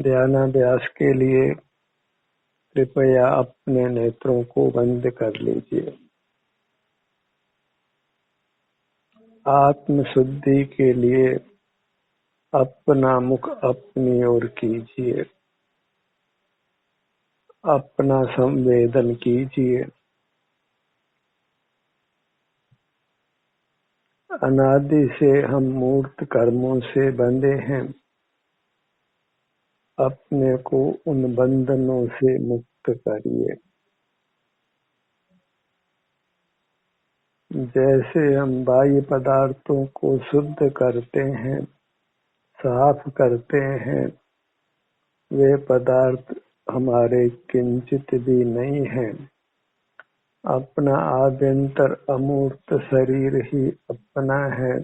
ध्यानाभ्यास के लिए कृपया अपने नेत्रों को बंद कर लीजिए। आत्म शुद्धि के लिए अपना मुख अपनी ओर कीजिए, अपना संवेदन कीजिए। अनादि से हम मूर्त कर्मों से बंधे हैं। अपने को उन बंधनों से मुक्त करिए। जैसे हम बाह्य पदार्थों को शुद्ध करते हैं, साफ करते हैं, वे पदार्थ हमारे किंचित भी नहीं हैं। अपना आभ्यंतर अमूर्त शरीर ही अपना है,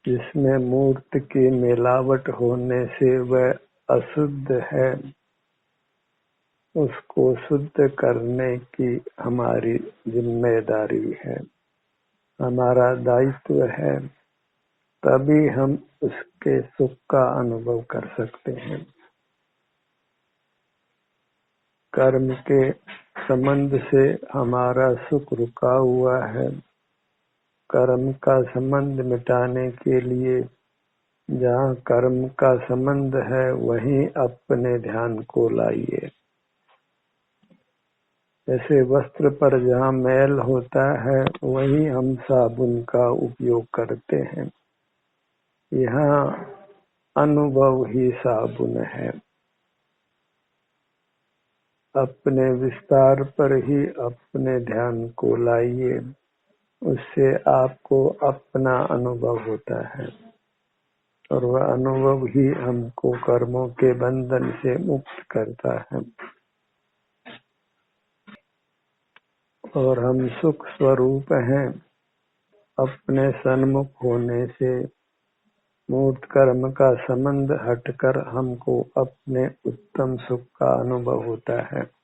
जिसमें मूर्त की मिलावट होने से वह अशुद्ध है। उसको शुद्ध करने की हमारी जिम्मेदारी है, हमारा दायित्व है। तभी हम उसके सुख का अनुभव कर सकते हैं। कर्म के संबंध से हमारा सुख रुका हुआ है। कर्म का संबंध मिटाने के लिए जहाँ कर्म का संबंध है वहीं अपने ध्यान को लाइए। जैसे वस्त्र पर जहाँ मैल होता है वहीं हम साबुन का उपयोग करते हैं। यहाँ अनुभव ही साबुन है। अपने विस्तार पर ही अपने ध्यान को लाइए, उससे आपको अपना अनुभव होता है और वह अनुभव ही हमको कर्मों के बंधन से मुक्त करता है और हम सुख स्वरूप हैं। अपने सन्मुख होने से मूर्त कर्म का संबंध हटकर हमको अपने उत्तम सुख का अनुभव होता है।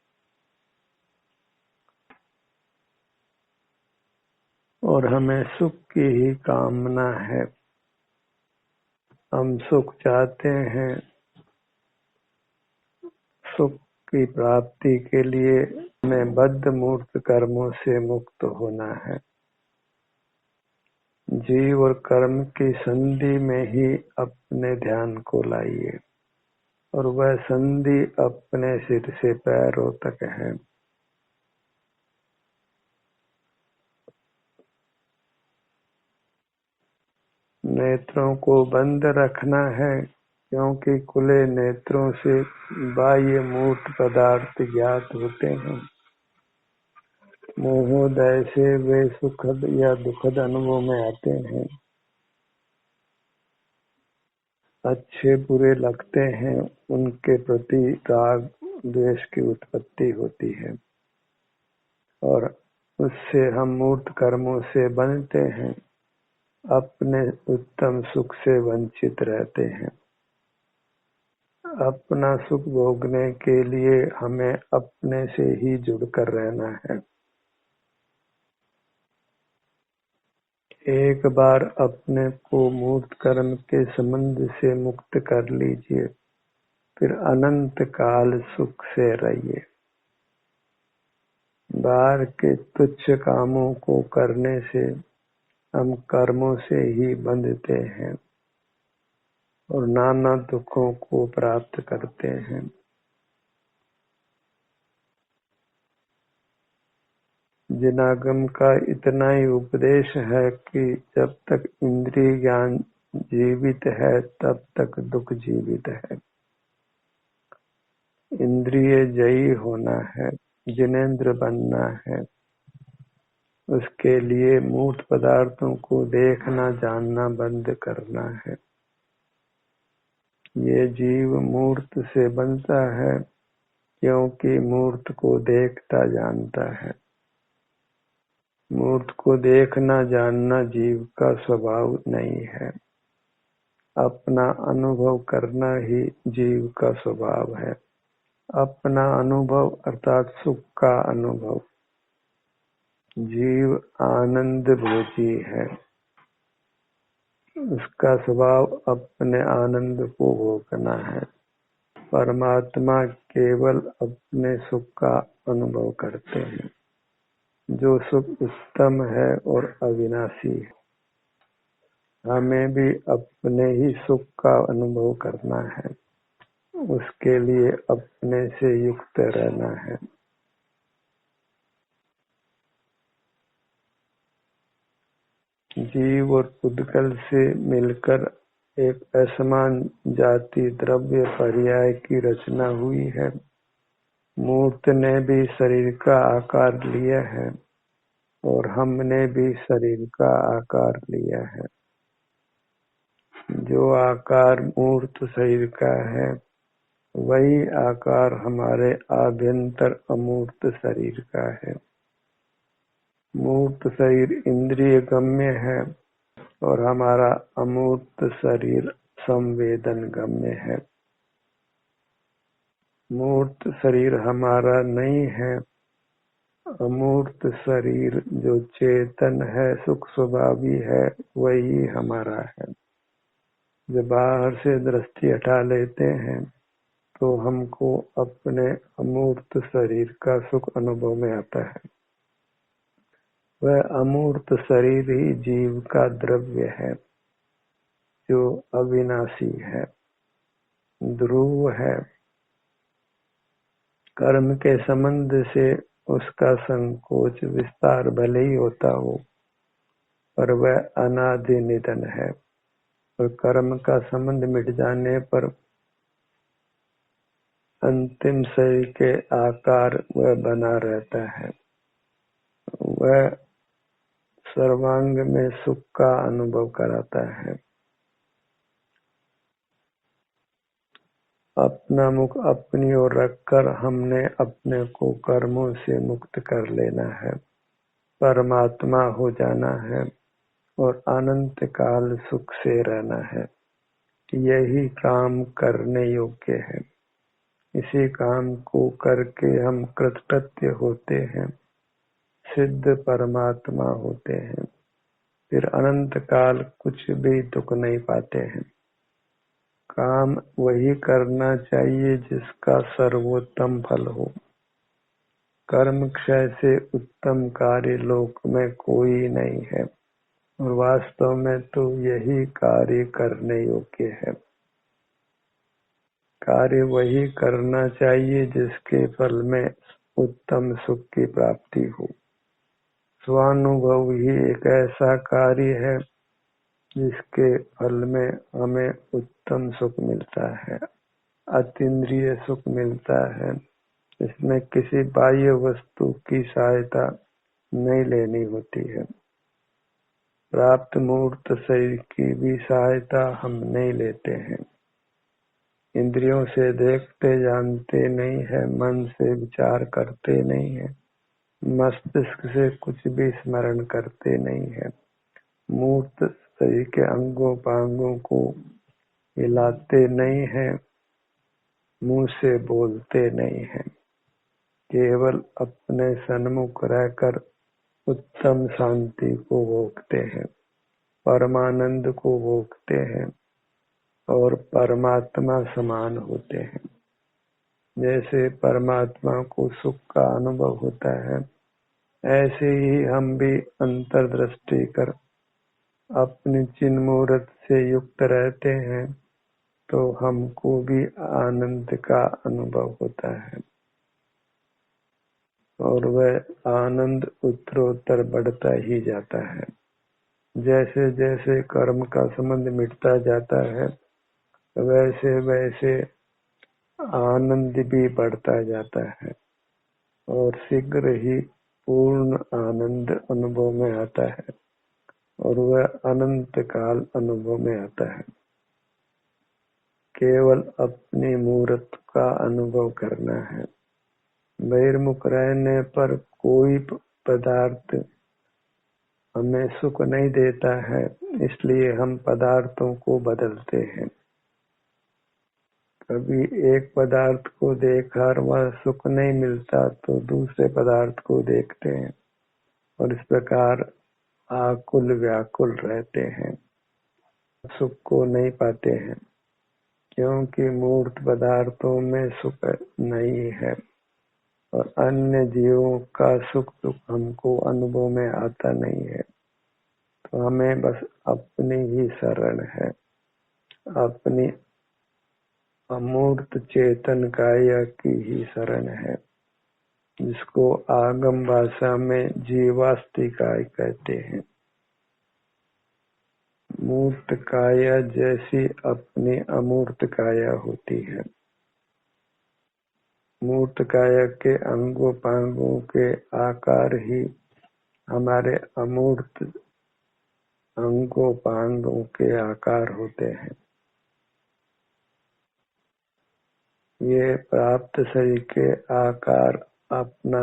और हमें सुख की ही कामना है। हम सुख चाहते हैं। सुख की प्राप्ति के लिए हमें बद्ध मूर्त कर्मों से मुक्त होना है। जीव और कर्म की संधि में ही अपने ध्यान को लाइए और वह संधि अपने सिर से पैरों तक है। नेत्रों को बंद रखना है, क्योंकि खुले नेत्रों से बाह्य मूर्त पदार्थ ज्ञात होते हैं। मोहोदय से वे सुखद या दुखद अनुभव में आते हैं। अच्छे बुरे लगते हैं, उनके प्रति राग द्वेष की उत्पत्ति होती है और उससे हम मूर्त कर्मों से बनते हैं, अपने उत्तम सुख से वंचित रहते हैं। अपना सुख भोगने के लिए हमें अपने से ही जुड़कर रहना है। एक बार अपने को मूर्त कर्म के संबंध से मुक्त कर लीजिए, फिर अनंत काल सुख से रहिए। बाहर के तुच्छ कामों को करने से हम कर्मों से ही बंधते हैं और नाना दुखों को प्राप्त करते हैं। जिनागम का इतना ही उपदेश है कि जब तक इंद्रिय ज्ञान जीवित है तब तक दुख जीवित है। इंद्रिय जयी होना है, जिनेंद्र बनना है। उसके लिए मूर्त पदार्थों को देखना जानना बंद करना है। ये जीव मूर्त से बनता है क्योंकि मूर्त को देखता जानता है। मूर्त को देखना जानना जीव का स्वभाव नहीं है। अपना अनुभव करना ही जीव का स्वभाव है। अपना अनुभव अर्थात सुख का अनुभव। जीव आनंद भोजी है। उसका स्वभाव अपने आनंद को भोगना है। परमात्मा केवल अपने सुख का अनुभव करते हैं, जो सुख उत्तम है और अविनाशी है। हमें भी अपने ही सुख का अनुभव करना है, उसके लिए अपने से युक्त रहना है। जीव और पुद्गल से मिलकर एक असमान जाति द्रव्य पर्याय की रचना हुई है। मूर्त ने भी शरीर का आकार लिया है और हमने भी शरीर का आकार लिया है। जो आकार मूर्त शरीर का है, वही आकार हमारे आभ्यंतर अमूर्त शरीर का है। मूर्त शरीर इंद्रिय गम्य है और हमारा अमूर्त शरीर संवेदन गम्य है। मूर्त शरीर हमारा नहीं है। अमूर्त शरीर जो चेतन है, सुख स्वभावी है, वही हमारा है। जब बाहर से दृष्टि हटा लेते हैं तो हमको अपने अमूर्त शरीर का सुख अनुभव में आता है। वह अमूर्त शरीर ही जीव का द्रव्य है, जो अविनाशी है, ध्रुव है। कर्म के संबंध से उसका संकोच विस्तार भले ही होता हो, पर वह अनादि निधन है। और कर्म का संबंध मिट जाने पर अंतिम शरीर के आकार वह बना रहता है। वह सर्वांग में सुख का अनुभव कराता है। अपना मुख अपनी ओर रखकर हमने अपने को कर्मों से मुक्त कर लेना है, परमात्मा हो जाना है और अनंत काल सुख से रहना है। यही काम करने योग्य है। इसी काम को करके हम कृतकृत्य होते हैं, सिद्ध परमात्मा होते हैं। फिर अनंत काल कुछ भी दुख नहीं पाते हैं। काम वही करना चाहिए जिसका सर्वोत्तम फल हो। कर्म क्षय से उत्तम कार्य लोक में कोई नहीं है और वास्तव में तो यही कार्य करने योग्य है। कार्य वही करना चाहिए जिसके फल में उत्तम सुख की प्राप्ति हो। स्वानुभव ही एक ऐसा कार्य है जिसके फल में हमें उत्तम सुख मिलता है, अतीन्द्रिय सुख मिलता है। इसमें किसी बाह्य वस्तु की सहायता नहीं लेनी होती है। प्राप्त मूर्त शरीर की भी सहायता हम नहीं लेते हैं। इंद्रियों से देखते जानते नहीं है, मन से विचार करते नहीं है, मस्तिष्क से कुछ भी स्मरण करते नहीं है। मूर्त शरीर के अंगों पांगों को हिलाते नहीं है, मुंह से बोलते नहीं है। केवल अपने सन्मुख रहकर उत्तम शांति को भोगते हैं, परमानंद को भोगते हैं और परमात्मा समान होते हैं। जैसे परमात्मा को सुख का अनुभव होता है, ऐसे ही हम भी अंतर्दृष्टि कर अपनी चिन्मूर्त से युक्त रहते हैं, तो हमको भी आनंद का अनुभव होता है और वह आनंद उत्तरोत्तर बढ़ता ही जाता है। जैसे जैसे कर्म का संबंध मिटता जाता है, वैसे वैसे आनंद भी बढ़ता जाता है और शीघ्र ही पूर्ण आनंद अनुभव में आता है और वह अनंत काल अनुभव में आता है। केवल अपनी मूर्त का अनुभव करना है। बहिर्मुख रहने पर कोई पदार्थ हमें सुख नहीं देता है, इसलिए हम पदार्थों को बदलते हैं। कभी एक पदार्थ को देखकर वह सुख नहीं मिलता तो दूसरे पदार्थ को देखते हैं और इस प्रकार आकुल व्याकुल रहते हैं, सुख को नहीं पाते हैं। क्योंकि मूर्त पदार्थों में सुख नहीं है और अन्य जीवों का सुख दुख हमको अनुभव में आता नहीं है, तो हमें बस अपनी ही शरण है, अपनी अमूर्त चेतन काया की ही शरण है, जिसको आगम भाषा में जीवास्तिकाय कहते हैं। मूर्त काया जैसी अपनी अमूर्त काया होती है। मूर्त काया के अंगों पांगों के आकार ही हमारे अमूर्त अंगों पांगों के आकार होते हैं। ये प्राप्त शरीर के आकार अपना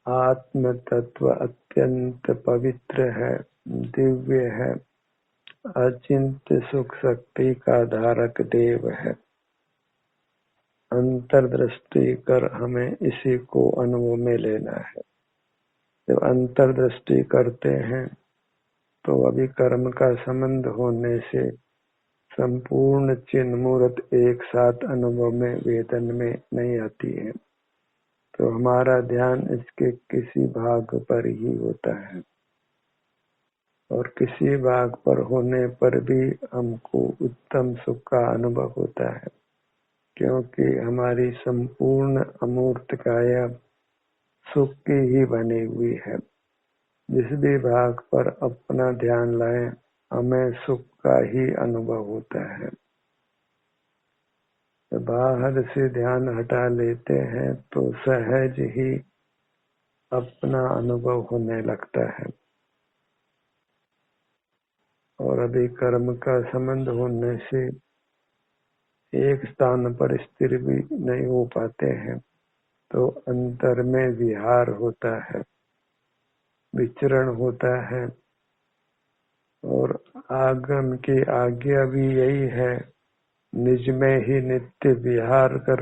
आत्म तत्व अत्यंत पवित्र है, दिव्य है, अचिंत्य सुख शक्ति का धारक देव है। अंतर्दृष्टि कर हमें इसी को अनुभव में लेना है। जब अंतर्दृष्टि करते हैं तो अभी कर्म का संबंध होने से संपूर्ण चिन्ह मूर्त एक साथ अनुभव में वेदन में नहीं आती है, तो हमारा ध्यान इसके किसी भाग पर ही होता है और किसी भाग पर होने पर भी हमको उत्तम सुख का अनुभव होता है, क्योंकि हमारी संपूर्ण अमूर्त काया सुख की ही बनी हुई है। जिस भी भाग पर अपना ध्यान लाएं हमें सुख का ही अनुभव होता है। तो बाहर से ध्यान हटा लेते हैं तो सहज ही अपना अनुभव होने लगता है और अभी कर्म का संबंध होने से एक स्थान पर स्थिर भी नहीं हो पाते हैं, तो अंतर में विहार होता है, विचरण होता है। और आगम की आज्ञा भी यही है, निज में ही नित्य विहार कर,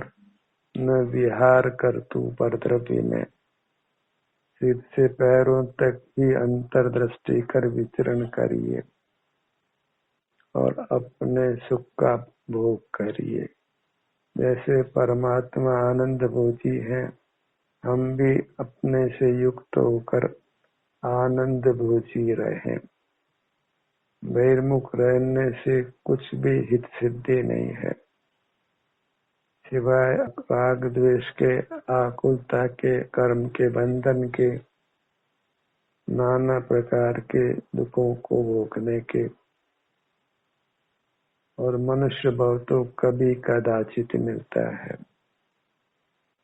न विहार कर तू परद्रव्य में। सिर से पैरों तक ही अंतर्दृष्टि कर विचरण करिए और अपने सुख का भोग करिए। जैसे परमात्मा आनंद भोजी है, हम भी अपने से युक्त होकर आनंद भोजी रहे। बहिर्मुख रहने से कुछ भी हित सिद्धि नहीं है, सिवाय राग द्वेष के, आकुलता के, कर्म के बंधन के, नाना प्रकार के दुखों को भोगने के। और मनुष्य भाव तो कभी कदाचित मिलता है।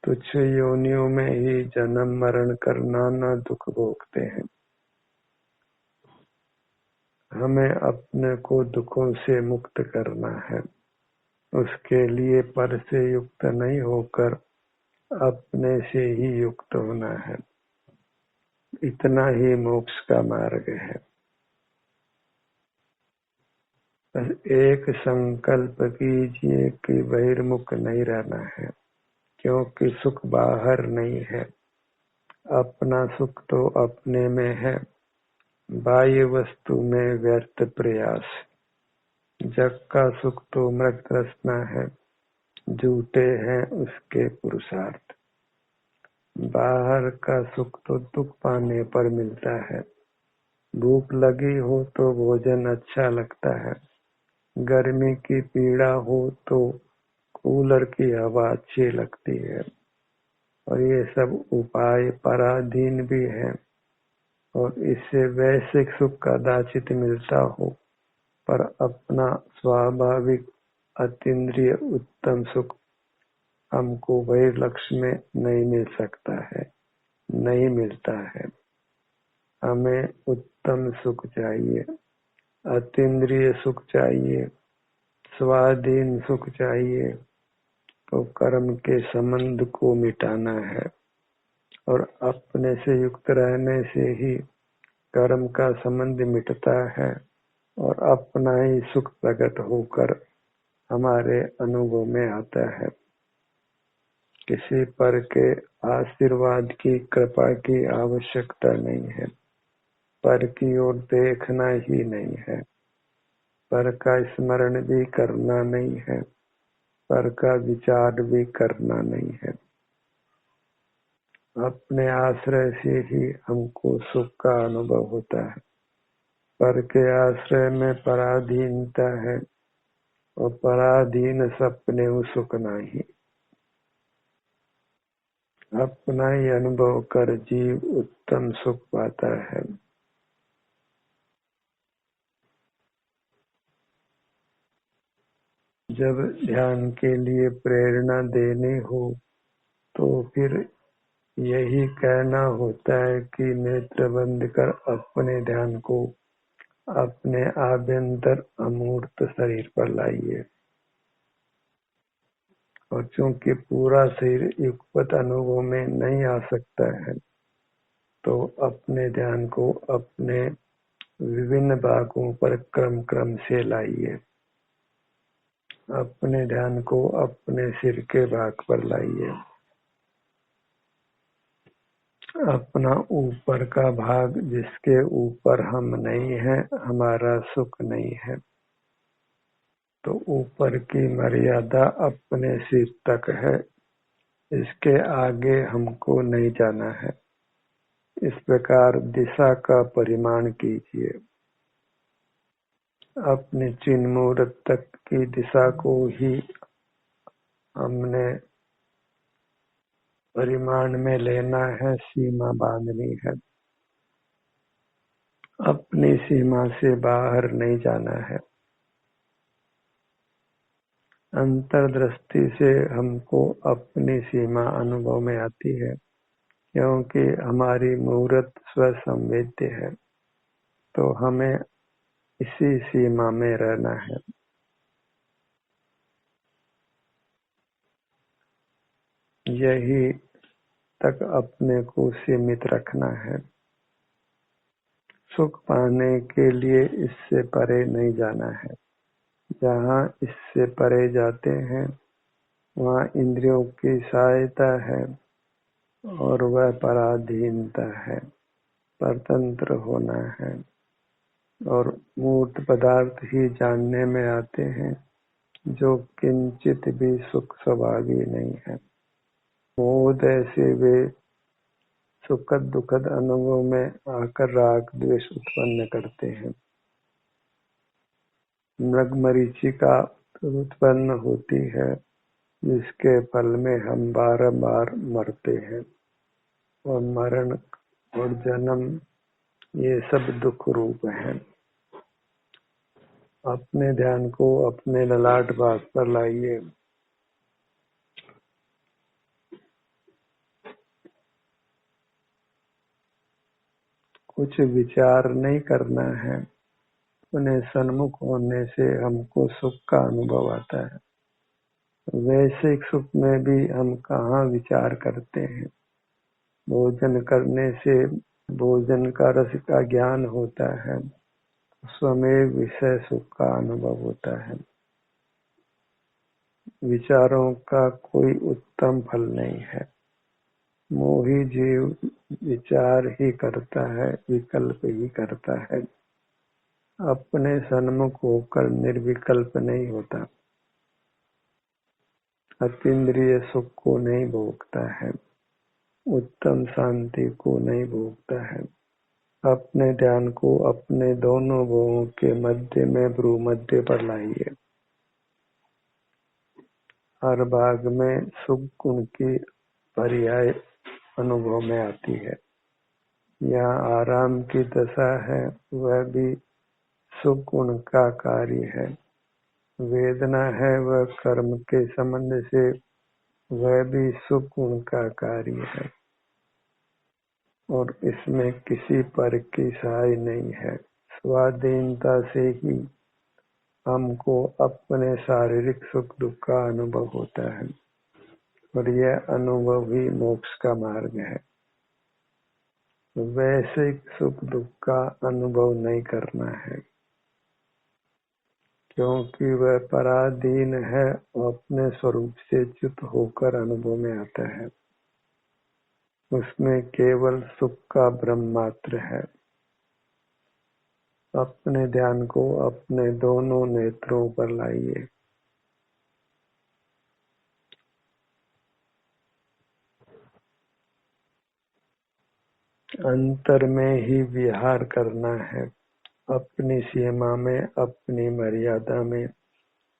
तुच्छ योनियों में ही जन्म मरण कर नाना दुख भोगते हैं। हमें अपने को दुखों से मुक्त करना है, उसके लिए पर से युक्त नहीं होकर अपने से ही युक्त होना है। इतना ही मोक्ष का मार्ग है। बस एक संकल्प कीजिए कि बहिर्मुख नहीं रहना है, क्योंकि सुख बाहर नहीं है, अपना सुख तो अपने में है। बाह्य वस्तु में व्यर्थ प्रयास, जग का सुख तो मृग तृष्णा है, झूठे हैं उसके पुरुषार्थ। बाहर का सुख तो दुख पाने पर मिलता है। भूख लगी हो तो भोजन अच्छा लगता है, गर्मी की पीड़ा हो तो कूलर की हवा अच्छी लगती है। और ये सब उपाय पराधीन भी है, और इससे वैश्विक सुख कदाचित मिलता हो, पर अपना स्वाभाविक अतीन्द्रिय उत्तम सुख हमको बहिर्लक्ष्य में नहीं मिल सकता है, नहीं मिलता है। हमें उत्तम सुख चाहिए, अतीन्द्रिय सुख चाहिए, स्वाधीन सुख चाहिए। तो कर्म के संबंध को मिटाना है, और अपने से युक्त रहने से ही कर्म का संबंध मिटता है और अपना ही सुख प्रकट होकर हमारे अनुभव में आता है। किसी पर के आशीर्वाद की, कृपा की आवश्यकता नहीं है, पर की ओर देखना ही नहीं है। पर का स्मरण भी करना नहीं है, पर का विचार भी करना नहीं है। अपने आश्रय से ही हमको सुख का अनुभव होता है। पर के आश्रय में पराधीनता है और पराधीन सपने सुख नहीं। अपना ही अनुभव कर जीव उत्तम सुख पाता है। जब ध्यान के लिए प्रेरणा देनी हो तो फिर यही कहना होता है कि नेत्र बंद कर अपने ध्यान को अपने आभ्यंतर अमूर्त शरीर पर लाइए। और चूंकि पूरा शरीर युगपत अनुभव में नहीं आ सकता है, तो अपने ध्यान को अपने विभिन्न भागों पर क्रम से लाइए। अपने ध्यान को अपने सिर के भाग पर लाइए। अपना ऊपर का भाग जिसके ऊपर हम नहीं है, हमारा सुख नहीं है। तो ऊपर की मर्यादा अपने सिर तक है, इसके आगे हमको नहीं जाना है। इस प्रकार दिशा का परिमाण कीजिए। अपने चिन्ह मुहूर्त तक की दिशा को ही हमने परिमाण में लेना है, सीमा बांधनी है। अपनी सीमा से बाहर नहीं जाना है। अंतर्दृष्टि से हमको अपनी सीमा अनुभव में आती है, क्योंकि हमारी मुहूर्त स्वसंवेद्य है। तो हमें इसी सीमा में रहना है। यही तक अपने को सीमित रखना है। सुख पाने के लिए इससे परे नहीं जाना है। जहाँ इससे परे जाते हैं वहाँ इंद्रियों की सहायता है और वह पराधीनता है, परतंत्र होना है। और मूर्त पदार्थ ही जानने में आते हैं जो किंचित भी सुख स्वभावी नहीं है। मोहदय से वे सुखद दुखद अनुभव में आकर राग द्वेष उत्पन्न करते हैं। मृगमरीचिका उत्पन्न होती है, जिसके फल में हम बारंबार मरते हैं। और मरण और जन्म ये सब दुख रूप हैं। अपने ध्यान को अपने ललाट भाग पर लाइए। कुछ विचार नहीं करना है। उन्हें सन्मुख होने से हमको सुख का अनुभव आता है। वैश्विक सुख में भी हम कहाँ विचार करते हैं। भोजन करने से भोजन का रस का ज्ञान होता है, स्वमेव विषय सुख का अनुभव होता है। विचारों का कोई उत्तम फल नहीं है। मोही जीव विचार ही करता है, विकल्प ही करता है। अपने सन्मुख होकर निर्विकल्प नहीं होता। अतीन्द्रिय सुख को नहीं भोगता है, उत्तम शांति को नहीं भोगता है। अपने ध्यान को अपने दोनों भुवों के मध्य में भ्रूमध्य पर लाइए। हर भाग में सुख गुण की पर्याय अनुभव में आती है। यहाँ आराम की दशा है, वह भी सुख गुण का कार्य है। वेदना है, वह कर्म के संबंध से वह भी सुख गुण का कार्य है। और इसमें किसी पर की सहाय नहीं है। स्वाधीनता से ही हमको अपने शारीरिक सुख दुख का अनुभव होता है और यह अनुभव ही मोक्ष का मार्ग है। वैश्विक सुख दुख का अनुभव नहीं करना है, क्योंकि वह पराधीन है और अपने स्वरूप से च्युत होकर अनुभव में आता है। उसमें केवल सुख का भ्रम मात्र है। अपने ध्यान को अपने दोनों नेत्रों पर लाइए। अंतर में ही विहार करना है, अपनी सीमा में, अपनी मर्यादा में,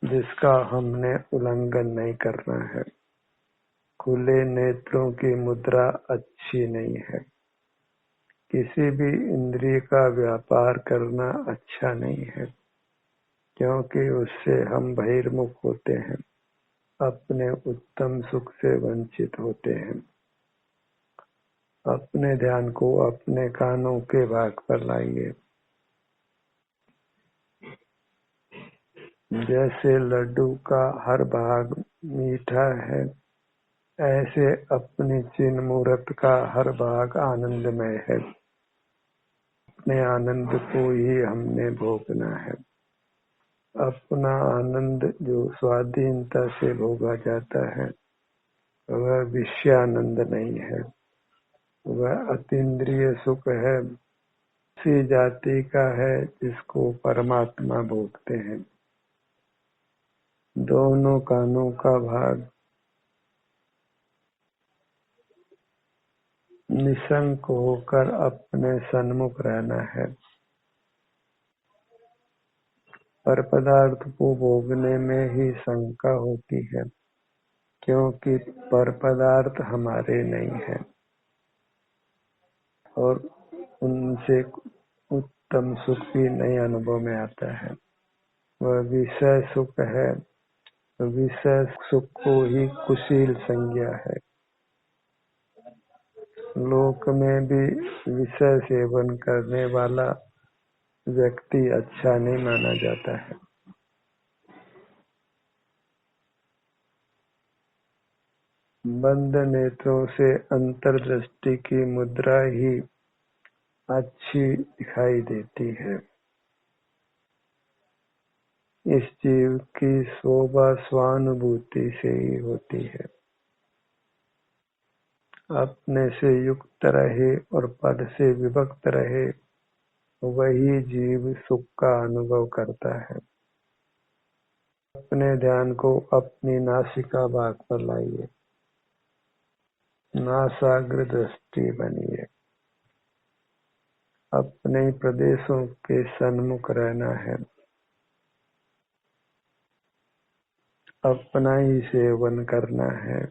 जिसका हमने उल्लंघन नहीं करना है। खुले नेत्रों की मुद्रा अच्छी नहीं है। किसी भी इंद्रिय का व्यापार करना अच्छा नहीं है, क्योंकि उससे हम बहिर्मुख होते हैं, अपने उत्तम सुख से वंचित होते हैं। अपने ध्यान को अपने कानों के भाग पर लाइए। जैसे लड्डू का हर भाग मीठा है, ऐसे अपनी चिन्ह मूर्त का हर भाग आनंदमय है। अपने आनंद को ही हमने भोगना है। अपना आनंद जो स्वाधीनता से भोगा जाता है, वह विषयानंद नहीं है, वह अतीन्द्रिय सुख है। उसी जाति का है जिसको परमात्मा भोगते हैं। दोनों कानों का भाग निशंक होकर अपने सन्मुख रहना है। पर पदार्थ को भोगने में ही शंका होती है, क्योंकि पर पदार्थ हमारे नहीं है और उनसे उत्तम सुख भी नहीं अनुभव में आता है। वह विषय सुख है, विषय सुख को ही कुशील संज्ञा है। लोक में भी विषय सेवन करने वाला व्यक्ति अच्छा नहीं माना जाता है। बंद नेत्रों से अंतर्दृष्टि की मुद्रा ही अच्छी दिखाई देती है। इस जीव की शोभा स्वानुभूति से ही होती है। अपने से युक्त रहे और पद से विभक्त रहे, वही जीव सुख का अनुभव करता है। अपने ध्यान को अपनी नासिका भाग पर लाइए। नासाग्र दृष्टि बनिए। अपने प्रदेशों के सन्मुख रहना है। अपना ही सेवन करना है,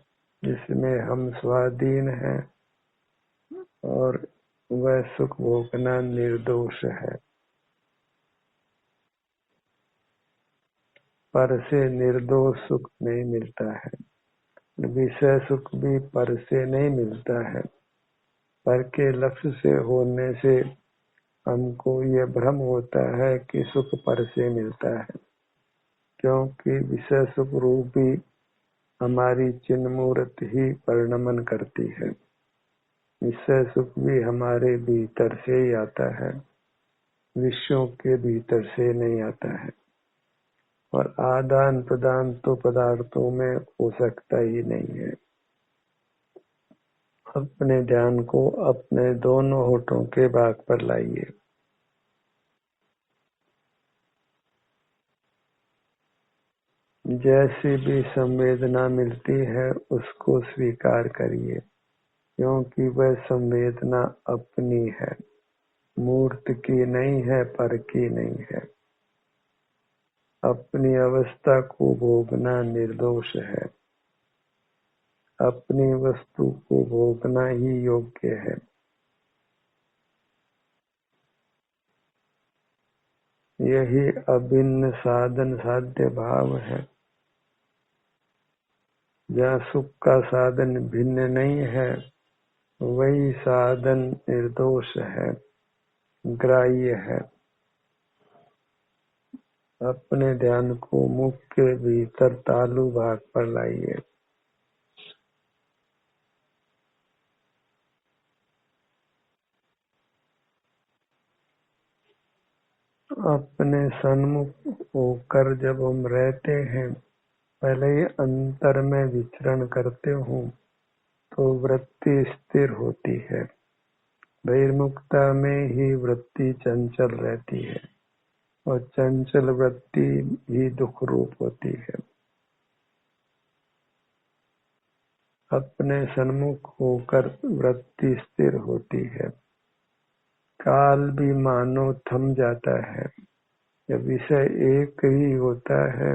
जिसमें हम स्वाधीन हैं और वह सुख भोगना निर्दोष है। पर से निर्दोष सुख नहीं मिलता है। विषय सुख भी पर से नहीं मिलता है। पर के लक्ष्य से होने से हमको यह भ्रम होता है कि सुख पर से मिलता है, क्योंकि विषय सुख रूपी हमारी चिन्ह मूर्त ही परिणमन करती है। विषय सुख भी हमारे भीतर से ही आता है, विषयों के भीतर से नहीं आता है। और आदान प्रदान तो पदार्थों में हो सकता ही नहीं है। अपने ध्यान को अपने दोनों होठों के भाग पर लाइए। जैसी भी संवेदना मिलती है उसको स्वीकार करिए, क्योंकि वह संवेदना अपनी है, मूर्त की नहीं है, पर की नहीं है। अपनी अवस्था को भोगना निर्दोष है। अपनी वस्तु को भोगना ही योग्य है। यही अभिन्न साधन साध्य भाव है। जहाँ सुख का साधन भिन्न नहीं है, वही साधन निर्दोष है, ग्राह्य है। अपने ध्यान को मुख के भीतर तालु भाग पर लाइए। अपने सन्मुख होकर जब हम रहते हैं, पहले ही अंतर में विचरण करते हूँ तो वृत्ति स्थिर होती है। बहिर्मुखता में ही वृत्ति चंचल रहती है। और चंचल वृत्ति ही दुख रूप होती है। अपने सन्मुख होकर वृत्ति स्थिर होती है। काल भी मानो थम जाता है। जब विषय एक ही होता है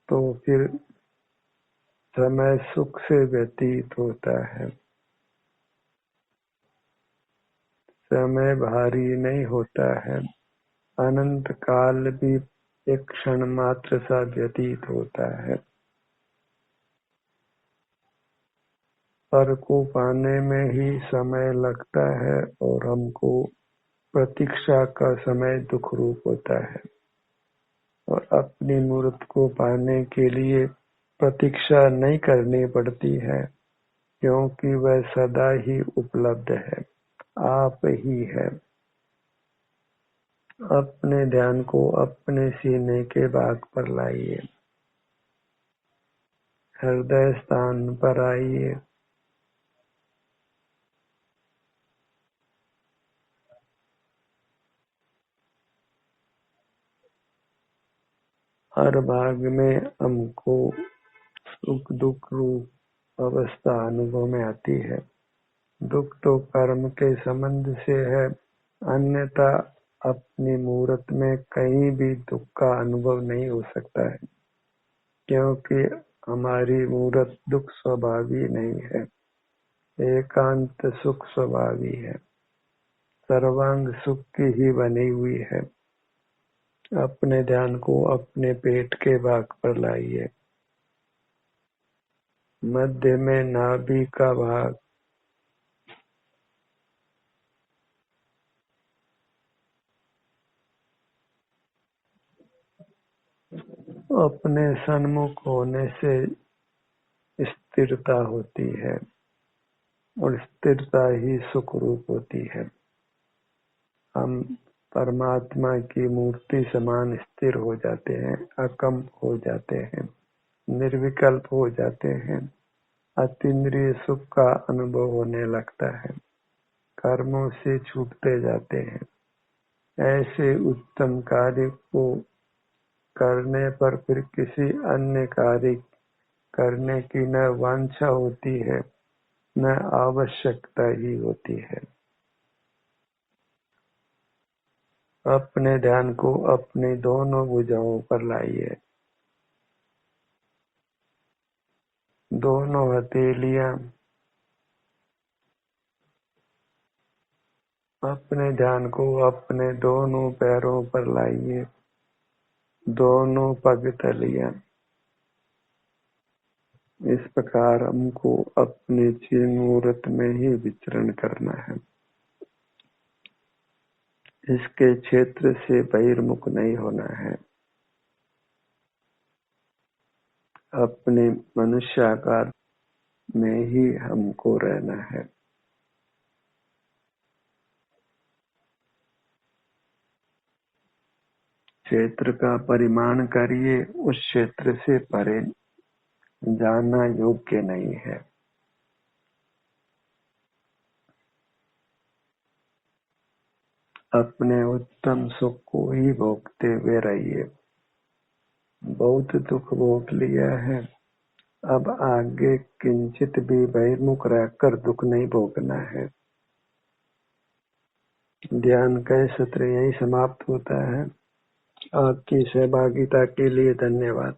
तो फिर समय सुख से व्यतीत होता है। समय भारी नहीं होता है। अनंत काल भी एक क्षण मात्र सा व्यतीत होता है। पर को पाने में ही समय लगता है और हमको प्रतीक्षा का समय दुख रूप होता है। और अपनी मूर्त को पाने के लिए प्रतीक्षा नहीं करनी पड़ती है, क्योंकि वह सदा ही उपलब्ध है, आप ही है। अपने ध्यान को अपने सीने के भाग पर लाइए। हृदय स्थान पर आइए। हर भाग में हमको सुख दुख रूप अवस्था अनुभव में आती है। दुख तो कर्म के संबंध से है, अन्यथा अपनी मूर्त में कहीं भी दुख का अनुभव नहीं हो सकता है, क्योंकि हमारी मूर्त दुख स्वभावी नहीं है, एकांत सुख स्वभावी है, सर्वांग सुख की ही बनी हुई है। अपने ध्यान को अपने पेट के भाग पर लाइए। मध्य में नाभि का भाग, अपने सन्मुख होने से स्थिरता होती है और स्थिरता ही सुख रूप होती है। हम परमात्मा की मूर्ति समान स्थिर हो जाते हैं, अकंप हो जाते हैं, निर्विकल्प हो जाते हैं। अतीन्द्रिय सुख का अनुभव होने लगता है, कर्मों से छूटते जाते हैं। ऐसे उत्तम कार्य को करने पर फिर किसी अन्य कार्य करने की न वांछा होती है, न आवश्यकता ही होती है। अपने ध्यान को अपनी दोनों भुजाओं पर लाइए। दोनों हथेलियां, अपने ध्यान को अपने दोनों पैरों पर लाइए। दोनों पग तलियां। इस प्रकार हमको अपने चिन्ह मूर्त में ही विचरण करना है। इसके क्षेत्र से बहिर्मुख नहीं होना है। अपने मनुष्याकार में ही हमको रहना है। क्षेत्र का परिमाण करिए, उस क्षेत्र से परे जाना योग्य नहीं है। अपने उत्तम सुख को ही भोगते हुए रहिए। बहुत दुख भोग लिया है, अब आगे किंचित भी बहिर्मुख रहकर दुख नहीं भोगना है। ध्यान का सत्र यही समाप्त होता है। आपकी सहभागिता के लिए धन्यवाद।